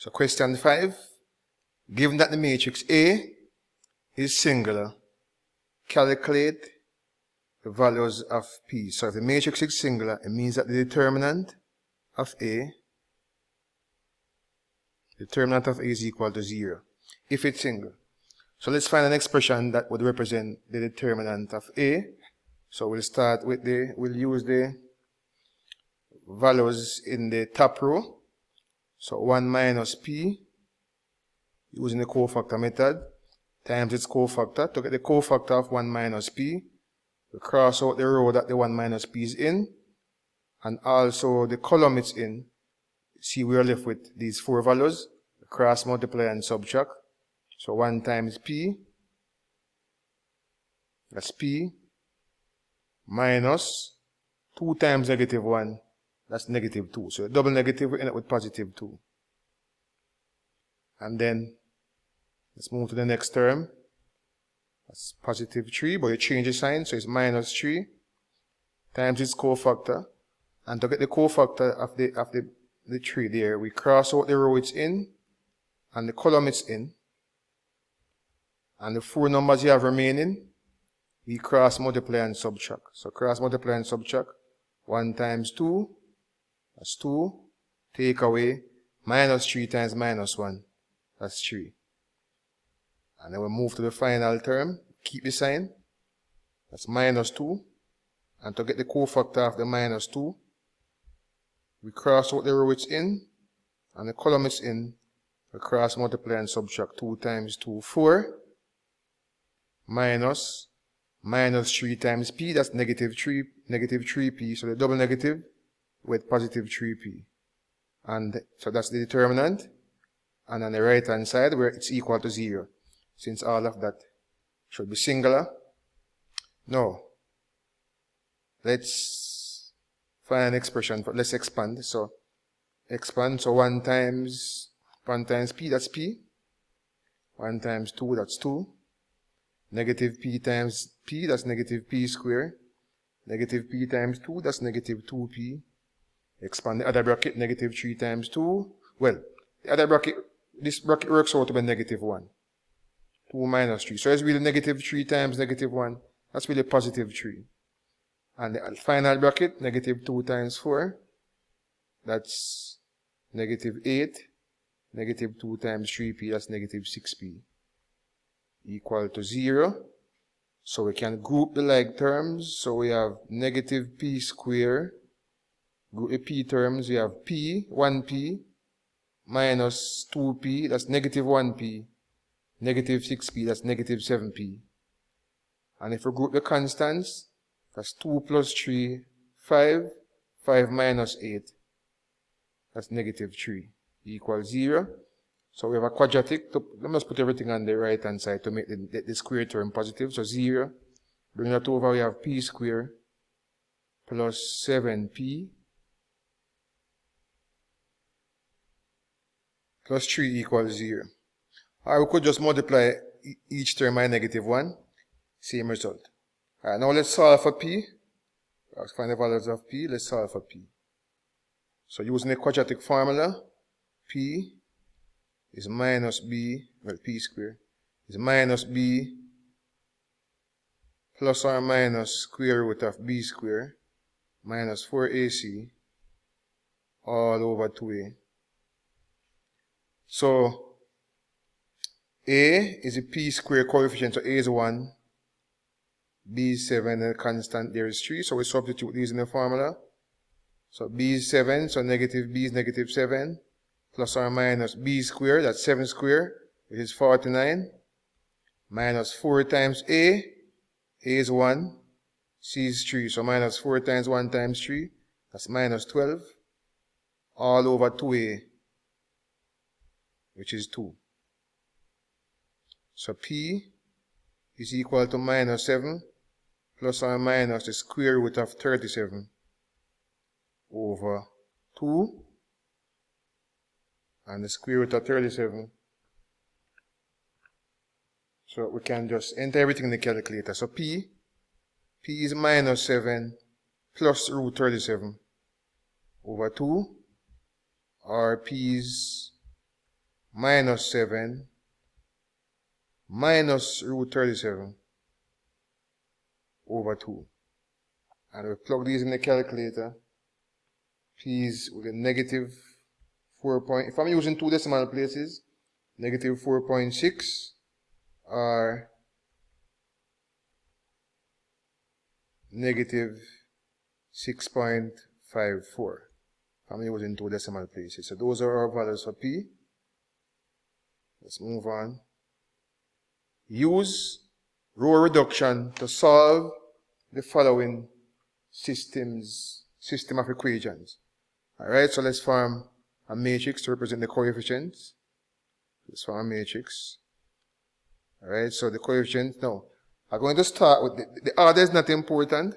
So question 5, given that the matrix A is singular, calculate the values of P. So if the matrix is singular, it means that the determinant of A is equal to 0, if it's single. So let's find an expression that would represent the determinant of A. So we'll start with we'll use the values in the top row. So 1 minus P, using the cofactor method, times its cofactor. To get the cofactor of 1 minus P, we cross out the row that the 1 minus P is in, and also the column it's in. See, we are left with these 4 values. Cross multiply and subtract. So 1 times P, that's P, minus 2 times negative 1, that's negative 2. So double negative, we end up with positive 2. And then let's move to the next term. That's positive 3, but you change the sign, so it's minus 3 times its cofactor. And to get the cofactor of the 3 there, we cross out the row it's in and the column it's in. And the 4 numbers you have remaining, we cross multiply and subtract. So cross multiply and subtract. 1 times 2, that's 2. Take away minus 3 times minus 1, that's 3. And then we move to the final term. Keep the sign. That's minus 2. And to get the cofactor of the minus 2, we cross out the row it's in and the column it's in. We cross multiply and subtract. 2 times 2, 4. Minus 3 times P, that's negative 3P. So the double negative with positive 3P. And so that's the determinant. And on the right hand side, where it's equal to 0. Since all of that should be singular. Now, let's find an expression. Let's expand. So, expand. So 1 times P, that's P. 1 times 2, that's 2. Negative P times P, that's negative P squared. Negative P times 2, that's negative 2P. Expand the other bracket, negative 3 times 2. Well, the other bracket, this bracket works out to be negative 1. 2 minus 3. So it's really negative 3 times negative 1. That's really positive 3. And the final bracket, negative 2 times 4. That's negative 8. Negative 2 times 3P, that's negative 6P. Equal to 0. So we can group the like terms. So we have negative P squared. Group the P terms. We have P, 1P, minus 2P, that's negative 1P. Negative 6P, that's negative 7P. And if we group the constants, that's 2 plus 3, 5. 5 minus 8, that's negative 3. Equals 0. So we have a quadratic. Let's put everything on the right hand side to make the square term positive. So 0. Bring that over, we have P squared plus 7P plus 3 equals 0. Or we could just multiply each term by negative 1. Same result. Alright, now let's solve for P. Let's find the values of P. Let's solve for P. So using the quadratic formula, P is minus B, well, P squared is minus B plus or minus square root of B squared minus 4AC all over 2A. So A is a P squared coefficient, so A is 1, B is 7, and the constant there is 3. So we substitute these in the formula. So B is 7, so negative B is negative 7, plus or minus B squared, that's 7 squared, which is 49, minus 4 times A is 1, C is 3, so minus 4 times 1 times 3, that's minus 12, all over 2A, which is 2. So P is equal to minus 7, plus or minus the square root of 37 over 2, and the square root of 37. So we can just enter everything in the calculator. So P is minus 7 plus root 37 over 2, or P is minus 7 minus root 37 over 2. And we plug these in the calculator. Please, we get negative 4. If I'm using 2 decimal places, negative 4.6 or negative 6.54. I'm using 2 decimal places. So those are our values for P. Let's move on. Use row reduction to solve the following system of equations. Alright, so let's form a matrix to represent the coefficients. Let's form a matrix. Alright, so the coefficients, now, I'm going to start with the order is not important.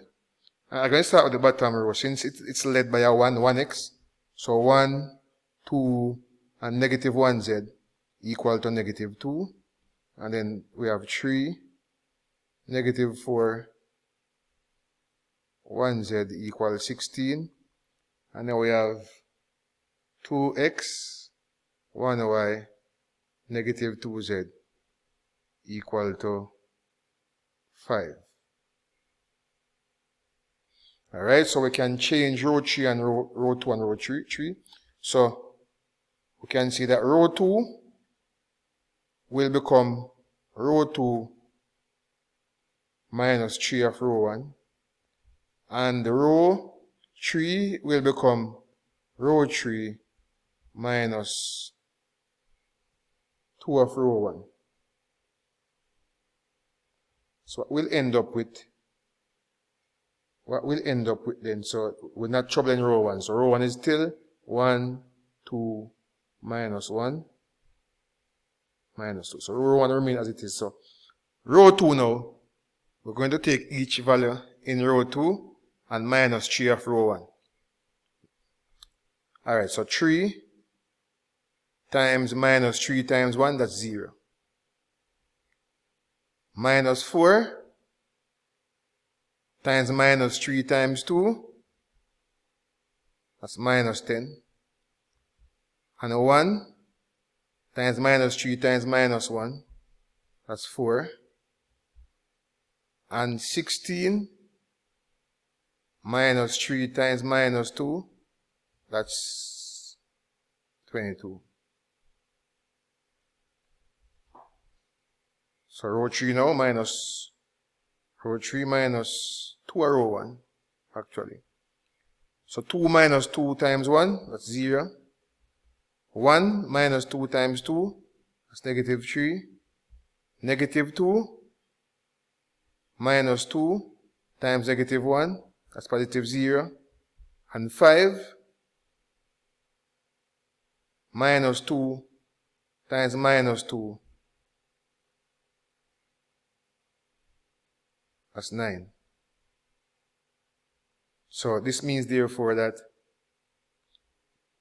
I'm going to start with the bottom row since it's led by a 1x. So 1, 2, and negative 1z equal to negative 2. And then we have 3, negative 4, 1z equals 16. And then we have 2x, 1y, negative 2z equal to 5. Alright, so we can change row 3 and row 2 and row 3. So we can see that row 2 will become row 2 minus 3 of row 1. And the row 3 will become row 3 minus 2 of row 1. So what we'll end up with then, so we're not troubling row 1. So row 1 is still 1, 2, minus 1, minus 2. So row 1 remains as it is. So row 2 now, we're going to take each value in row 2 and minus 3 of row 1. Alright, so 3 times minus 3 times 1, that's 0. Minus 4 times minus 3 times 2, that's minus 10. And 1 times minus 3 times minus 1, that's 4. And 16 minus 3 times minus 2, that's 22. So row 3 now minus row 3 minus 2 or row 1 actually. So 2 minus 2 times 1, that's 0. 1 minus 2 times 2, that's negative 3. Negative 2 minus 2 times negative 1, that's positive 0. And 5 minus 2 times minus 2, that's 9. So this means therefore that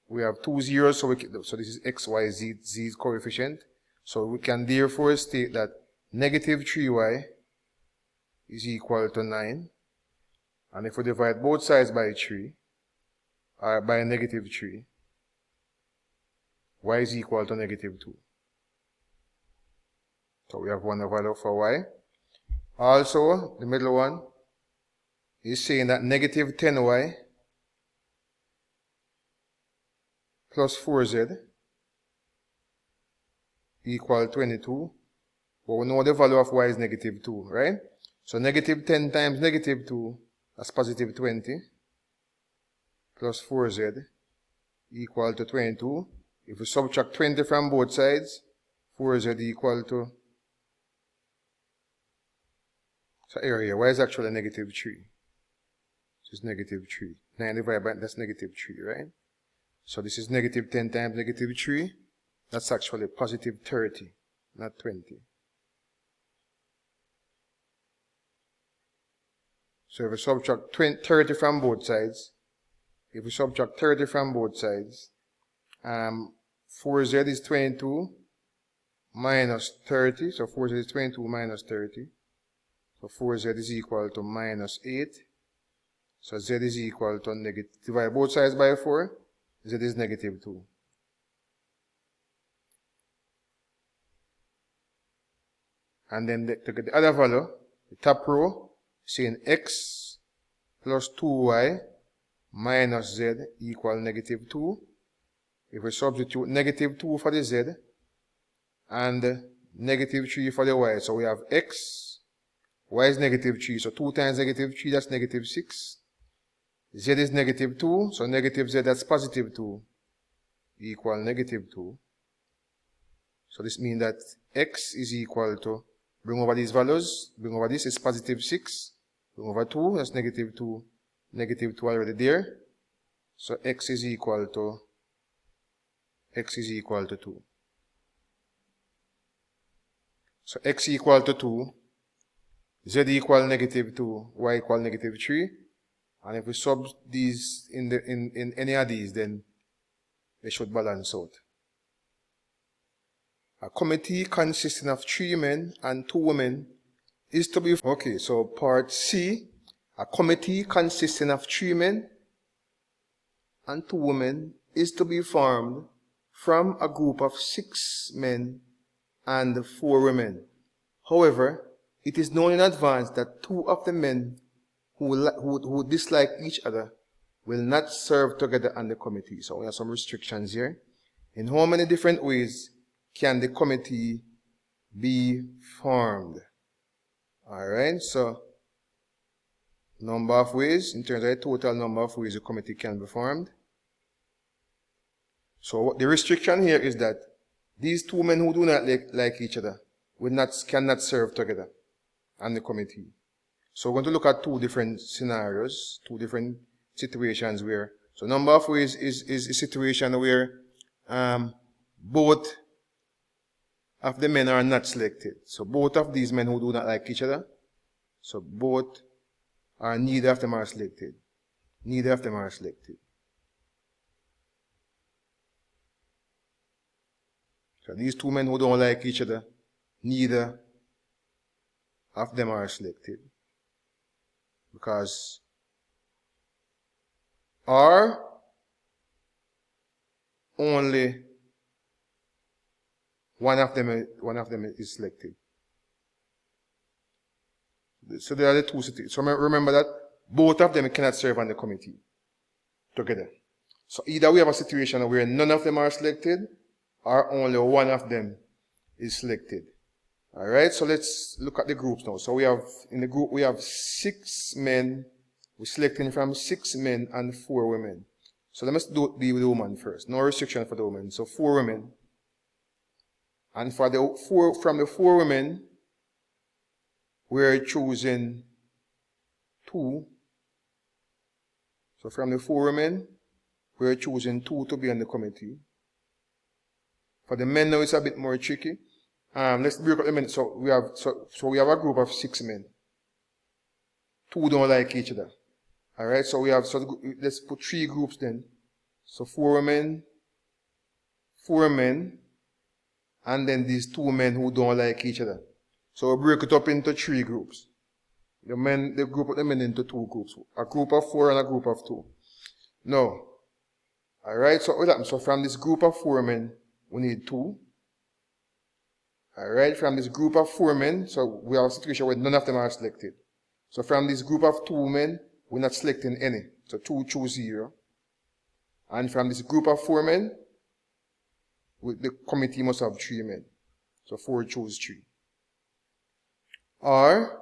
we have 2 zeros, so this is x, y, z's coefficient. So we can therefore state that negative 3y is equal to 9. And if we divide both sides by 3, or by negative 3, y is equal to negative 2. So we have one value for y. Also, the middle one is saying that negative 10y plus 4z equal 22. But we know the value of y is negative 2, right? So negative 10 times negative 2, that's positive 20, plus 4z equal to 22. If we subtract 20 from both sides, 4z equal to, so area, y is actually negative 3. This is negative 3. 9 divided by, that's negative 3, right? So this is negative 10 times negative 3. That's actually positive 30, not 20. So if we subtract 30 from both sides, 4z is 22 minus 30. So 4z is 22 minus 30. So 4z is equal to minus 8. So z is equal to negative, divide both sides by 4, z is negative 2. And then to get the other value, the top row, saying x plus 2y minus z equal negative 2. If we substitute negative 2 for the z and negative 3 for the y, so we have x, y is negative 3, so 2 times negative 3, that's negative 6. Z is negative 2, so negative z, that's positive 2, equal negative 2. So this means that x is equal to, bring over these values, bring over this is positive 6, bring over 2, that's negative 2, negative 2 already there. So x is equal to 2. So x equal to 2, z equal negative 2, y equal negative 3. And if we sub these in any of these, then they should balance out. A committee consisting of 3 men and 2 women is to be... Okay, so part C, a committee consisting of 3 men and 2 women is to be formed from a group of 6 men and 4 women. However, it is known in advance that 2 of the men who dislike each other will not serve together on the committee. So we have some restrictions here. In how many different ways can the committee be formed? Alright, so number of ways, in terms of the total number of ways the committee can be formed. So the restriction here is that these 2 men who do not like each other cannot serve together on the committee. So we're going to look at 2 different scenarios, 2 different situations where, so number of ways is a situation where both of the men are not selected. So both of these men who do not like each other, so both are, neither of them are selected. Neither of them are selected. So these 2 men who don't like each other, neither of them are selected. Because or only one of them is selected. So there are the 2 situations. So remember that both of them cannot serve on the committee together. So either we have a situation where none of them are selected, or only one of them is selected. Alright, so let's look at the groups now. So we have, in the group, we have 6 men. We're selecting from 6 men and 4 women. So let's deal with the woman first. No restriction for the women. So 4 women. And for from the 4 women, we're choosing 2. So from the 4 women, we're choosing 2 to be on the committee. For the men now, it's a bit more tricky. Let's break up the men. So we have a group of 6 men. 2 don't like each other. Alright, so let's put 3 groups then. So 4 women, 4 men, and then these 2 men who don't like each other. So we break it up into 3 groups. The group of the men into 2 groups. A group of 4 and a group of 2. Now, alright, so what happens? So from this group of 4 men, we need 2. Alright, from this group of 4 men, so we have a situation where none of them are selected. So from this group of 2 men, we're not selecting any. So 2 choose 0. And from this group of 4 men, the committee must have 3 men. So 4 choose 3. Or,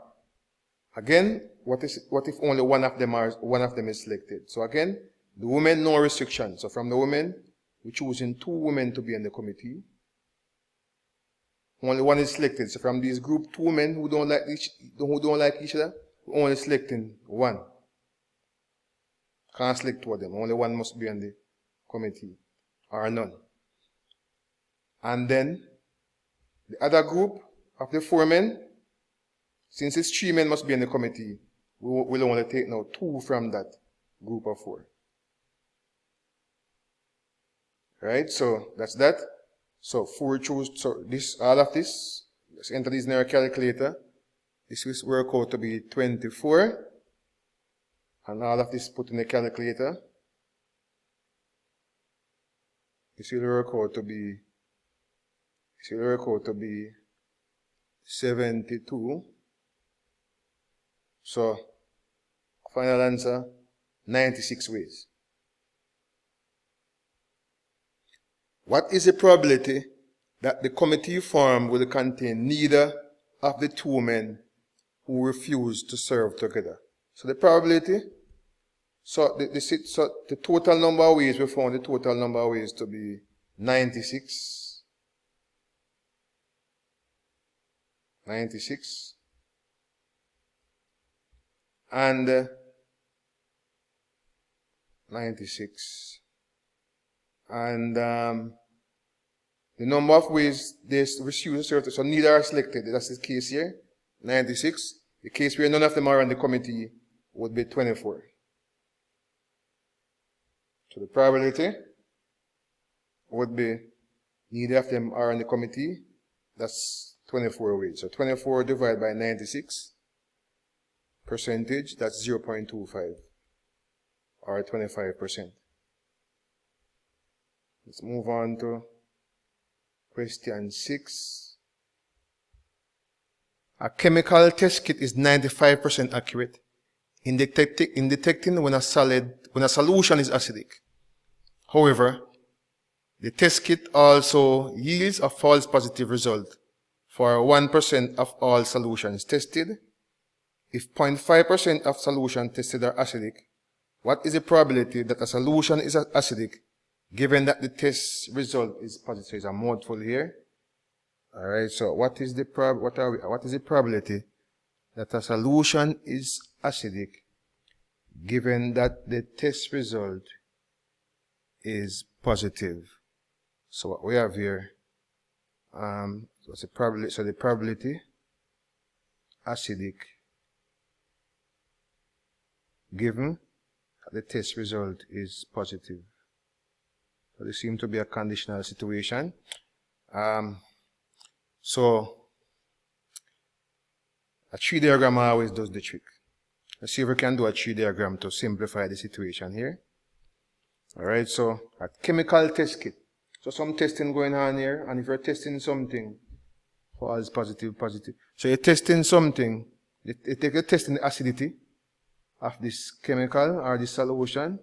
again, what if only one of them is selected? So again, the women, no restriction. So from the women, we're choosing 2 women to be in the committee. Only one is selected. So from this group, 2 men who don't like each other, we're only selecting 1. Can't select 2 of them. Only 1 must be on the committee, or none. And then the other group of the 4 men, since it's 3 men must be in the committee, we'll only take now 2 from that group of 4. Right? So that's that. So 4 choose, so all of this, let's enter this in our calculator. This will work out to be 24. And all of this put in the calculator. This will work out to be 72. So, final answer, 96 ways. What is the probability that the committee formed will contain neither of the two men who refused to serve together? So the probability, so the total number of ways, we found the total number of ways to be 96. 96. And 96. And the number of ways they refuse to serve, so neither are selected. That's the case here, 96. The case where none of them are on the committee would be 24. So the probability would be neither of them are on the committee. That's 24 ways. So 24 divided by 96 percentage, that's 0.25 or 25%. Let's move on to question 6. A chemical test kit is 95% accurate in detecting when a solution is acidic. However, the test kit also yields a false positive result for 1% of all solutions tested. If 0.5% of solutions tested are acidic, what is the probability that a solution is acidic given that the test result is positive? So it's a mouthful here. Alright, so what is the probability that a solution is acidic given that the test result is positive? So what we have here, so the probability acidic given that the test result is positive. So this seems to be a conditional situation. So a tree diagram always does the trick. Let's see if we can do a tree diagram to simplify the situation here. Alright, so a chemical test kit. So some testing going on here, and if you're testing something, false, positive, positive. So you're testing something, you're testing the acidity of this chemical or this solution.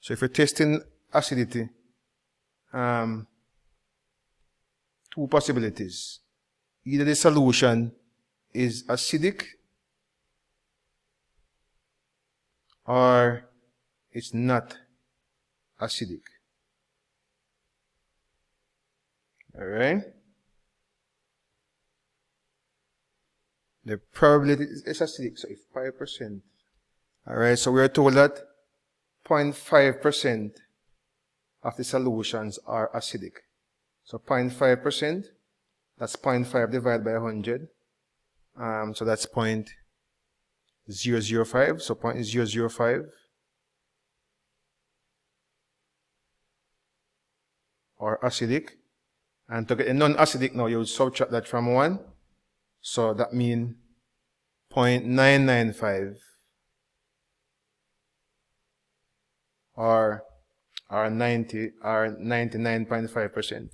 So if you're testing acidity, two possibilities. Either the solution is acidic or it's not acidic. Alright? The probability is acidic, so if 5%. Alright, so we are told that 0.5% of the solutions are acidic. So 0.5%, that's 0.5 divided by 100. So that's 0.005, so 0.005 are acidic. And to get a non-acidic now, you would subtract that from 1. So that means 0.995 or 99.5%.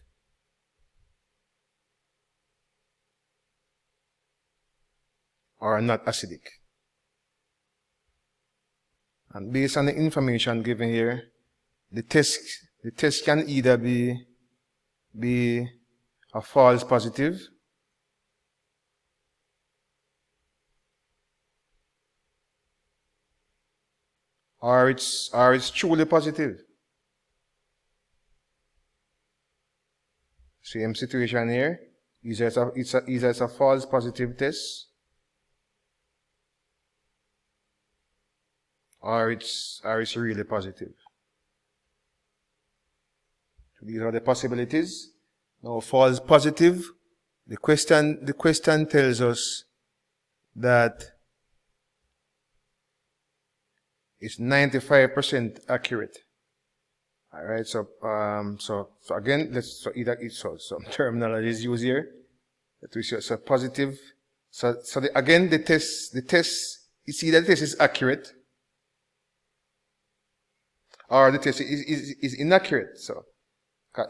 Are not acidic. And based on the information given here, the test can either be a false positive or it's truly positive. Same situation here. Either it's a false positive test or it's really positive. So these are the possibilities. Now, false positive, the question tells us that it's 95% accurate. Alright, so again, some terminology is used here. That we see so positive. Again, the test, you see that the test is accurate, or the test is inaccurate. So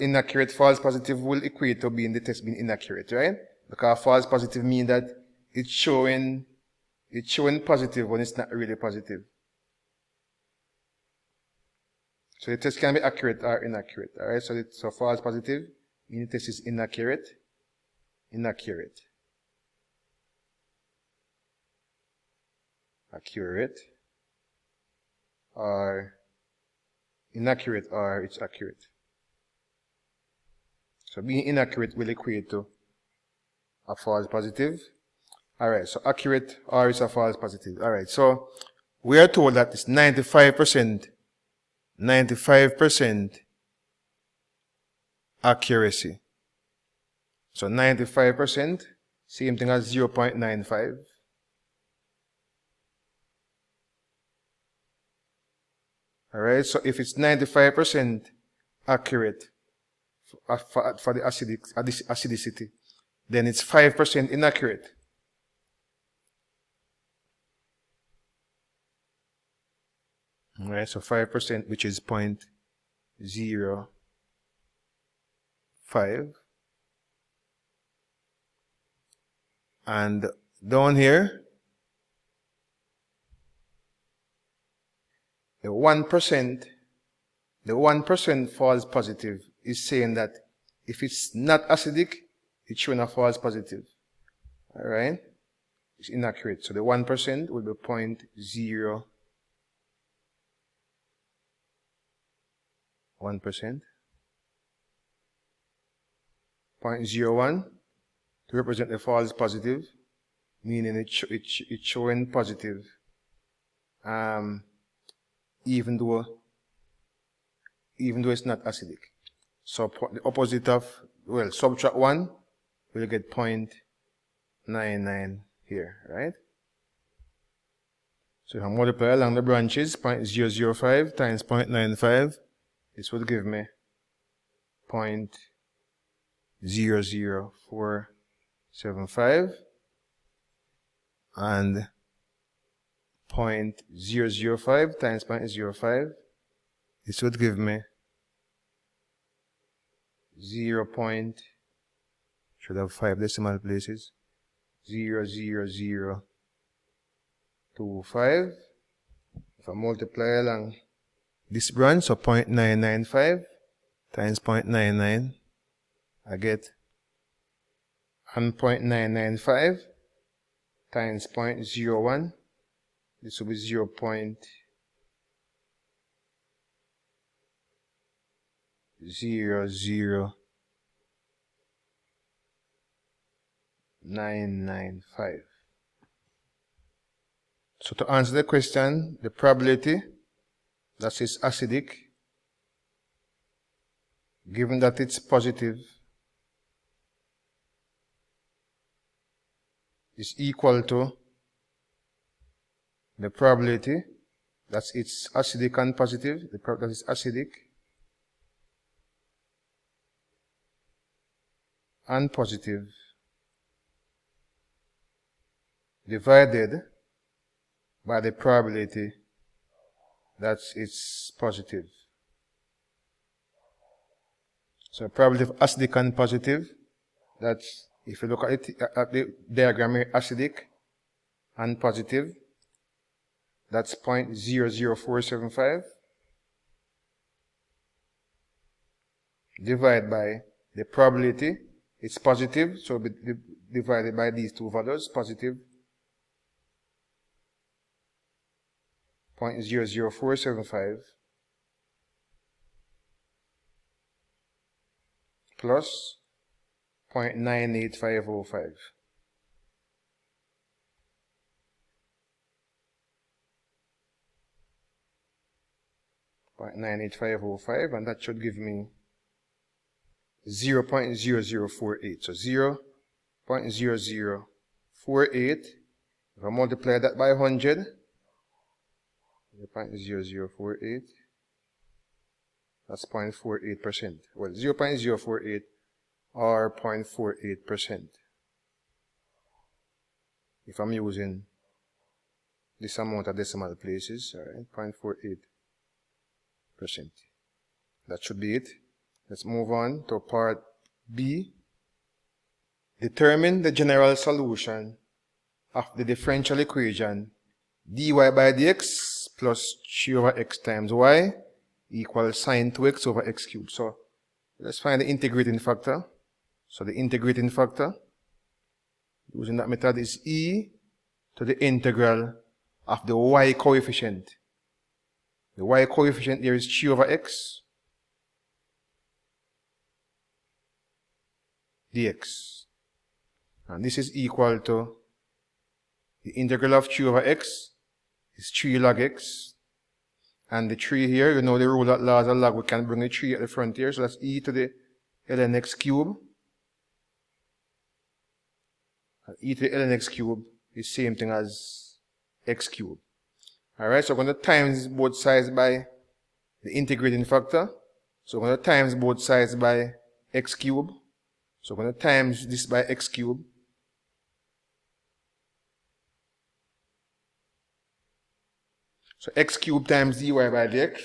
inaccurate, false positive will equate to the test being inaccurate, right? Because false positive means that it's showing positive when it's not really positive. So the test can be accurate or inaccurate. Alright, so false positive means the test is inaccurate. Accurate or inaccurate or it's accurate. So being inaccurate will equate to a false positive. Alright, so accurate or it's a false positive. Alright, so we are told that it's 95% accuracy. So 95%, same thing as 0.95. Alright, so if it's 95% accurate for the acidicity, then it's 5% inaccurate. Alright, so 5%, which is 0.05. And down here, the 1% false positive is saying that if it's not acidic, it's showing a false positive. Alright? It's inaccurate. So the 1% will be 0.01%. 0.01 to represent the false positive, meaning it's showing positive, even though it's not acidic. So the opposite of, well, subtract 1, we'll get 0.99 here, right? So if I multiply along the branches, 0.005 times 0.95, this would give me 0.00475 and 0.005 times 0.05, this would give me 0. Should have 5 decimal places, 0.00025. If I multiply along this branch, so 0.995 times 0.99, I get 1.995 times 0.01. This will be 0.00995. So to answer the question, the probability that is acidic, given that it's positive, is equal to the probability that it's acidic and positive, the probability that is acidic and positive, divided by the probability that it's positive. So probability of acidic and positive, that's, if you look at it at the diagram here, acidic and positive, that's 0.00475 divided by the probability, it's positive, so be divided by these two values, positive 0.00475 plus 0.98505. And that should give me 0.0048. So 0.0048. If I multiply that by 100, 0.0048, that's 0.48%. Well, 0.048 or 0.48%. If I'm using this amount of decimal places, alright, 0.48%. That should be it. Let's move on to part B. Determine the general solution of the differential equation dy by dx plus 3 over x times y equals sine 2x over x cubed. So let's find the integrating factor. So the integrating factor using that method is e to the integral of the y coefficient. The y coefficient here is 3 over x dx. And this is equal to the integral of 3 over x is 3 log x. And the 3 here, you know the rule that laws of log, we can bring the 3 at the front here. So that's e to the ln x cube. And e to the ln x cube is the same thing as x cube. Alright, so we're going to times both sides by the integrating factor. So we're going to times both sides by x cube. So we're going to times this by x cube. So x cube times dy by dx.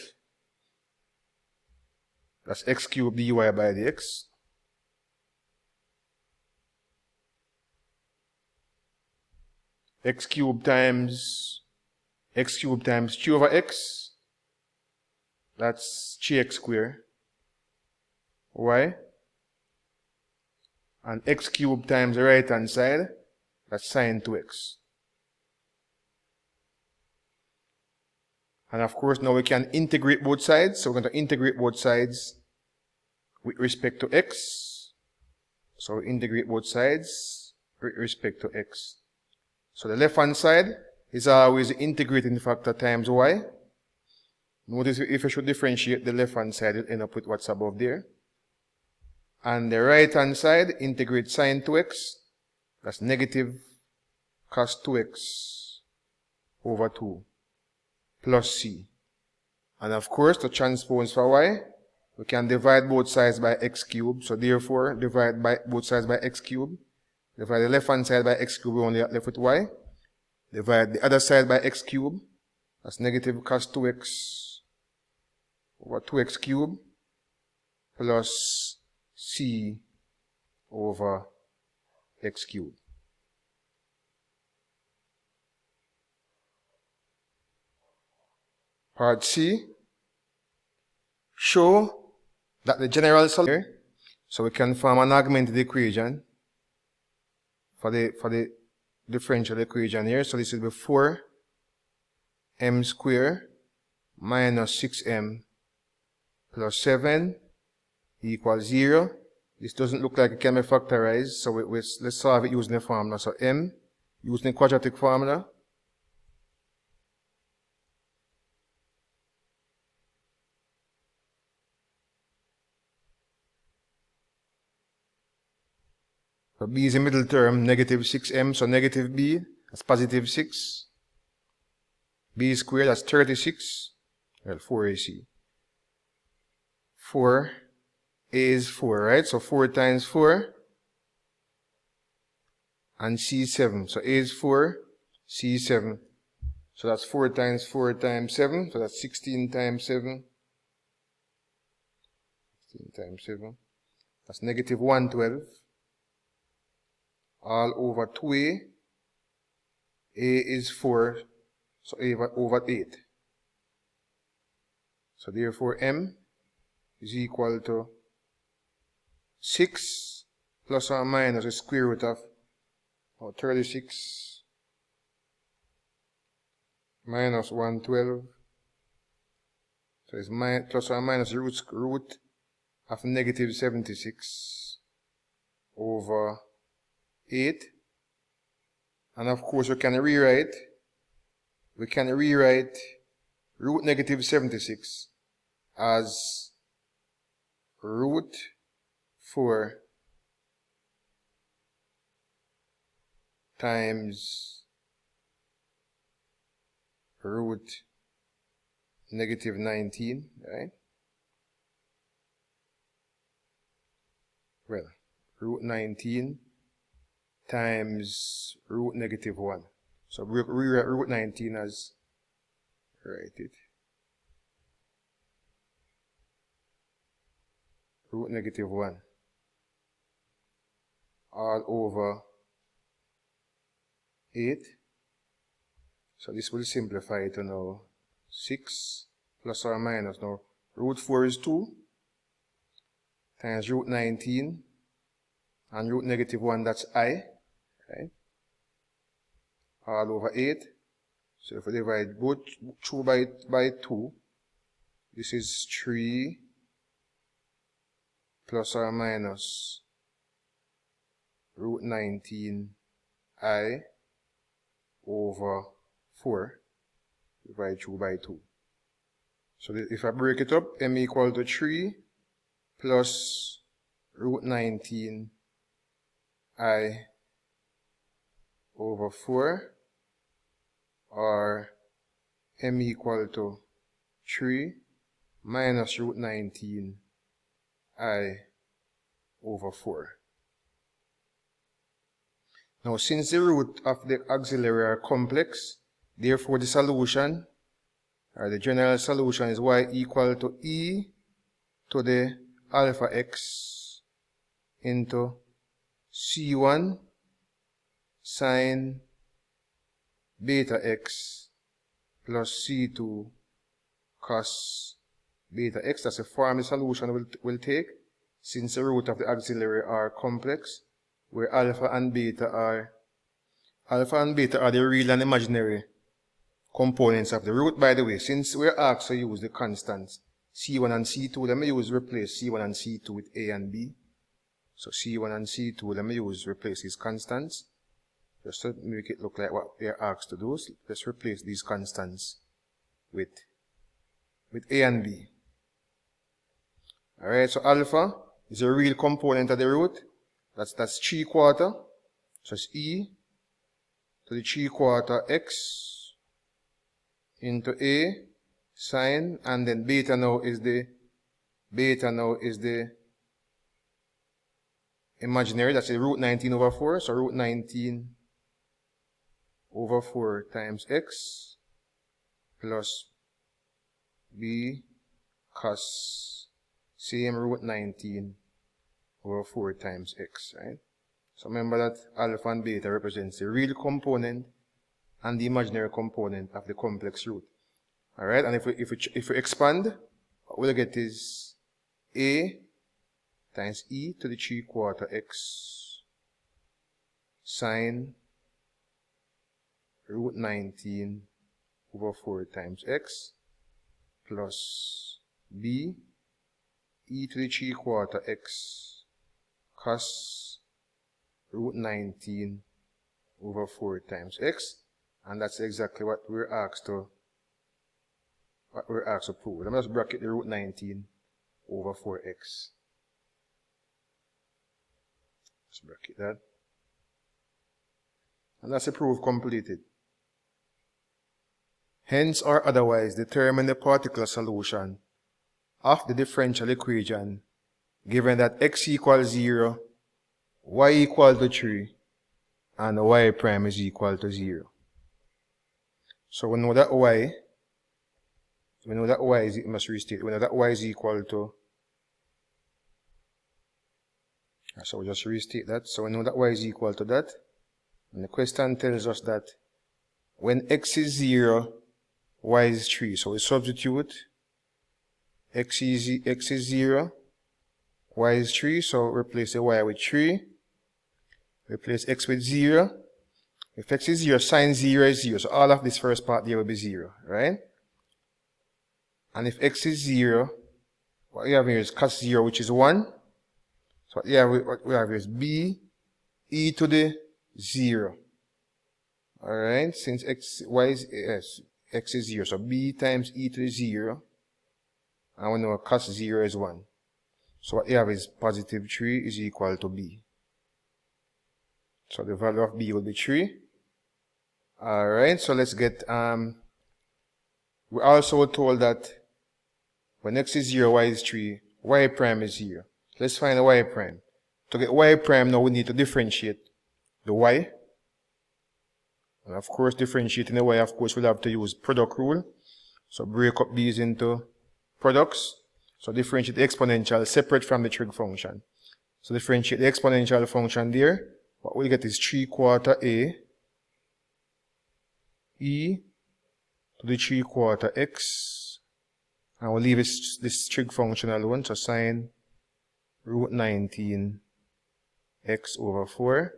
That's x cube dy by dx. X cube times 3 over x. That's 3x squared. Y. And x cube times the right hand side. That's sine 2x. And of course, now we can integrate both sides. So we're going to integrate both sides with respect to x. So we integrate both sides with respect to x. So the left hand side is always the integrating factor times y. Notice if I should differentiate the left hand side, you'll end up with what's above there. And the right hand side, integrate sine 2x. That's negative cos 2x over 2. Plus c. And of course, to transpose for y, we can divide both sides by x cubed. So therefore, divide by both sides by x cubed. Divide the left hand side by x cubed, we only left with y. Divide the other side by x cubed. That's negative cos 2x over 2x cubed plus c over x cubed. Part C, show that the general solution, so we can form an augmented equation for the differential equation here. So this will be 4m squared minus 6m plus 7 equals 0. This doesn't look like it can be factorized, so let's solve it using the formula. So m, using the quadratic formula, so b is the middle term, negative 6m, so negative b, that's positive 6. B squared, that's 36. Well, 4ac. 4, a is 4, right? So 4 times 4. And c is 7. So a is 4, c is 7. So that's 4 times 4 times 7. So that's 16 times 7. 16 times 7. That's negative 112. All over 2a. A is 4, so a over 8. So therefore m is equal to 6 plus or minus the square root of 36 minus 112. So it's plus or minus the root of negative 76 over 8. And of course we can rewrite root negative 76 as root 4 times root negative 19, right? Well, root 19 times root negative 1. So we rewrite root 19 as, write it, root negative 1. all over 8. So this will simplify to now 6 plus or minus. Now root 4 is 2 times root 19 and root negative 1, that's I, right? All over 8. So if we divide both 2 by 2, this is 3 plus or minus root 19 I over 4 divide 2 by 2. So if I break it up, m equal to 3 plus root 19 I over 4, or m equal to 3 minus root 19 I over 4. Now, since the root of the auxiliary are complex, therefore the solution, or the general solution, is y equal to e to the alpha x into c1 sine beta x plus c2 cos beta x. That's the form the solution will take, since the root of the auxiliary are complex, where alpha and beta are the real and imaginary components of the root. By the way, since we're asked to use the constants c1 and c2, let me replace c1 and c2 with a and b. So c1 and c2, let me replace these constants, just to make it look like what they're asked to do. So let's replace these constants with a and b. Alright, so alpha is a real component of the root. That's 3/4. So it's e to the 3/4 x into a sine, and then beta now is the imaginary. That's the root 19 over 4. So root 19 over 4 times x plus b cos same root 19 over 4 times x, right? So remember that alpha and beta represents the real component and the imaginary component of the complex root. Alright, and if we expand, what we'll get is a times e to the 3/4 x sine root 19 over 4 times x plus b e to the 3/4 x cos root 19 over 4 times x, and that's exactly what we're asked to prove. Let me just bracket the root 19 over 4x. Let's bracket that. And that's the proof completed. Hence or otherwise determine the particular solution of the differential equation given that x equals 0, y equal to 3, and y prime is equal to 0. So we know that y is, we must restate, we know that y is equal to, so we'll just restate that. So we know that y is equal to that. And the question tells us that when x is 0, y is 3. So we substitute x is 0, y is 3. So replace the y with 3. Replace x with 0. If x is 0, sine 0 is 0. So all of this first part there will be 0, right? And if x is 0, what we have here is cos 0, which is 1. So what we have here is b e to the 0. Alright, since x is 0, so b times e to the 0. And we know cos 0 is 1. So what you have is positive 3 is equal to b. So the value of b will be 3. Alright, so let's get, we're also told that when x is 0, y is 3, y prime is 0. Let's find the y prime. To get y prime, now we need to differentiate the y. And of course, differentiating the y, of course, we'll have to use product rule. So break up these into products. So differentiate the exponential separate from the trig function. So differentiate the exponential function there. What we'll get is 3/4 a e to the 3/4 x. And we'll leave this trig function alone. So sine root 19 x over 4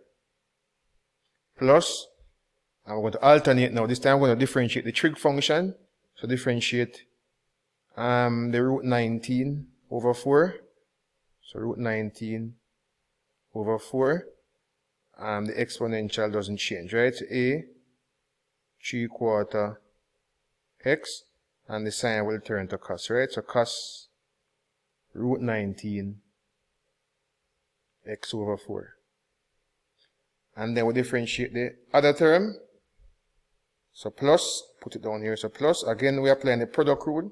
plus, and we're going to alternate now. This time we're going to differentiate the trig function. So differentiate the root 19 over 4. So root 19 over 4. The exponential doesn't change, right? So a 3/4 x, and the sign will turn to cos, right? So cos root 19 x over 4. And then we differentiate the other term. So plus, put it down here. So plus, again, we are applying the product rule.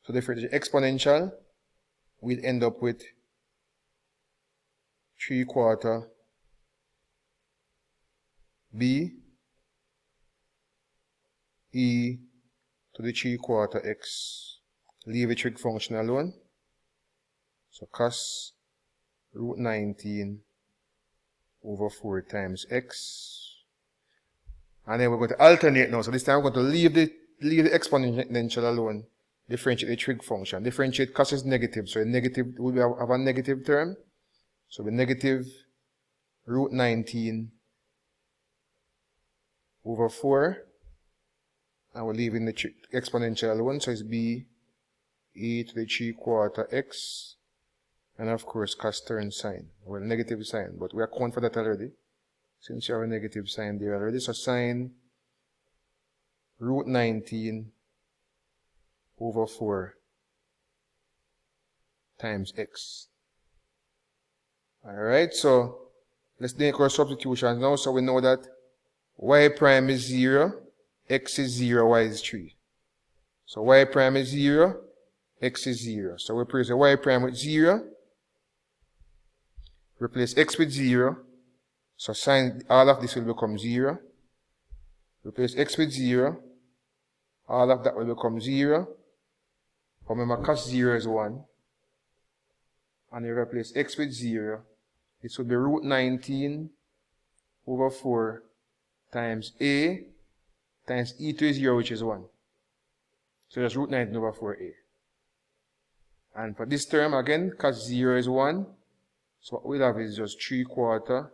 So differentiate the exponential, we'll end up with 3/4 b e to the 3/4 x. Leave the trig function alone. So cos root 19 over 4 times x. And then we're going to alternate now. So this time we're going to leave the exponential alone. Differentiate the trig function. Differentiate cos is negative. So a negative will have a negative term. So the negative root 19 over 4. And we're leaving the exponential alone. So it's b e to the 3/4 x. And of course, cos turns sine. Well, negative sign. But we account for that already. Since you have a negative sign there already. So sine root 19 over 4 times x. Alright, so let's make our substitutions now. So we know that y prime is 0, x is 0, y is 3. So y prime is 0, x is 0. So we replace the y prime with 0. Replace x with 0. So sine, all of this will become 0. Replace x with 0. All of that will become 0. Remember, cos 0 is 1. And you replace x with 0. This will be root 19 over 4 times a times e to 0, which is 1. So that's root 19 over 4a. And for this term, again, cos 0 is 1. So what we'll have is just 3/4.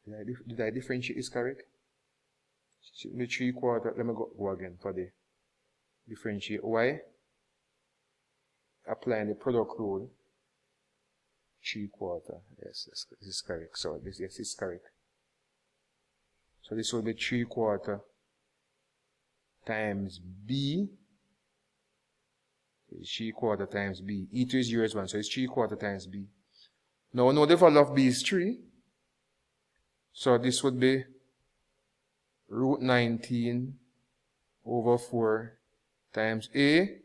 Did I differentiate this correct? Should be 3/4. Let me go again for the differentiate y. Applying the product rule. 3/4. Yes, this is correct. So this is correct. So this will be 3/4 times b. So it's 3/4 times b. E to 0 is 1. So it's 3/4 times b. Now we know the value of b is 3. So this would be root 19 over 4 times a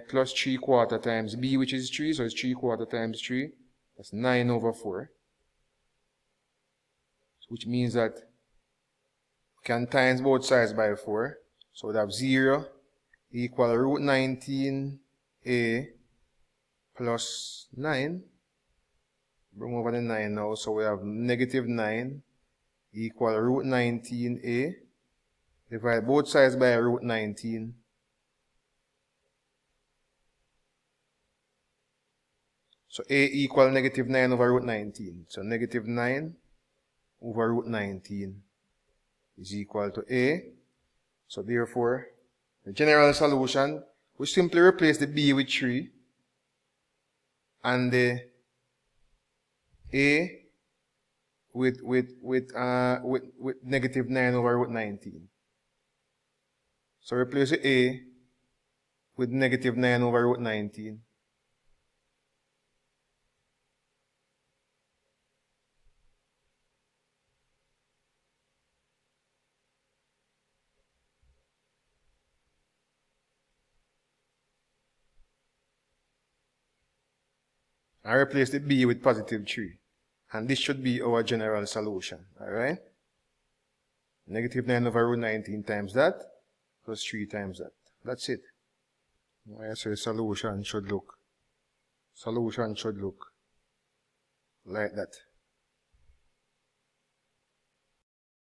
plus 3/4 times b, which is 3. So it's 3/4 times 3. That's 9 over 4. Which means that we can times both sides by 4. So we have 0 equal root 19a plus 9. Bring over the 9 now. So we have negative 9 equal root 19a. Divide both sides by root 19. So a equal negative 9 over root 19. So negative 9 over root 19 is equal to a. So therefore, the general solution, we simply replace the b with 3 and the a with negative 9 over root 19. So replace the a with negative 9 over root 19. And replace the b with positive 3. And this should be our general solution. Alright? Negative 9 over root 19 times that, plus 3 times that. That's it. I say solution should look like that.